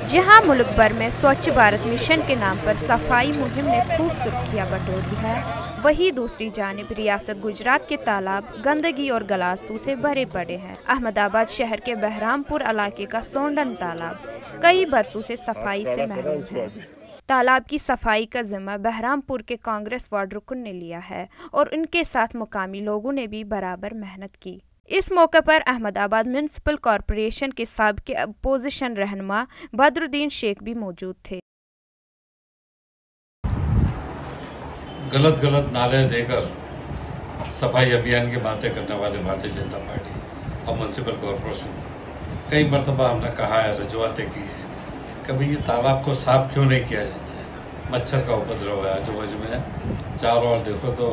जहां मुल्क भर में स्वच्छ भारत मिशन के नाम पर सफाई मुहिम ने खूब सुर्खियां बटोरी है, वहीं दूसरी जानिब रियासत गुजरात के तालाब गंदगी और गलास्तू से भरे पड़े हैं। अहमदाबाद शहर के बहरामपुर इलाके का सोंडन तालाब कई बरसों से सफाई से महरूम है। तालाब की सफाई का जिम्मा बहरामपुर के कांग्रेस वार्ड रुकन ने लिया है और उनके साथ मुकामी लोगों ने भी बराबर मेहनत की। इस मौके पर अहमदाबाद म्युनिसिपल कॉरपोरेशन के साबिक़ अपोजिशन रहनुमा बदरुद्दीन शेख भी मौजूद थे। गलत नाले देकर सफाई अभियान की बातें करने वाले भारतीय जनता पार्टी और म्युनिसिपल कॉरपोरेशन कई मरतबा हमने कहा है, रजुआतें की है, कभी ये तालाब को साफ क्यों नहीं किया जाता है। मच्छर का उपद्रव है आजू बाजू में, चारों ओर देखो तो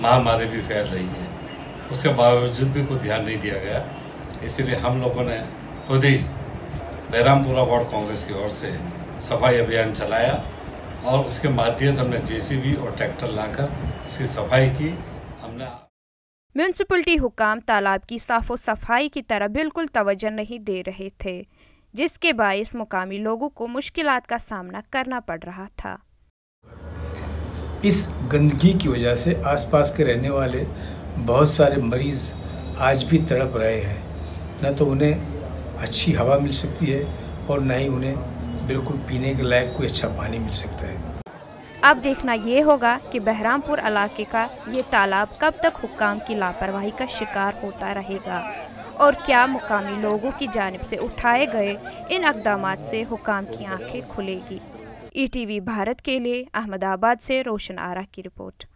महामारी भी फैल रही है, उसके बावजूद भी कोई ध्यान नहीं दिया गया। इसीलिए हम लोगों ने खुद ही बहरामपुरा वार्ड कांग्रेस की ओर से सफाई अभियान चलाया और उसके माध्यम से हमने जेसीबी और ट्रैक्टर लाकर इसकी सफाई की। हमने म्युनिसिपलिटी हुकाम तालाब की साफो सफाई की तरफ बिल्कुल तवज्जो नहीं दे रहे थे, जिसके बायस मुकामी लोगों को मुश्किलात का सामना करना पड़ रहा था। इस गंदगी की वजह से आसपास के रहने वाले बहुत सारे मरीज आज भी तड़प रहे हैं। न तो उन्हें अच्छी हवा मिल सकती है और न ही उन्हें बिल्कुल पीने के लायक कोई अच्छा पानी मिल सकता है। अब देखना ये होगा कि बहरामपुर इलाके का ये तालाब कब तक हुक्काम की लापरवाही का शिकार होता रहेगा और क्या मुकामी लोगों की जानिब से उठाए गए इन इक़दामात से हुक्काम की आंखें खुलेगी। ईटीवी भारत के लिए अहमदाबाद से रोशन आरा की रिपोर्ट।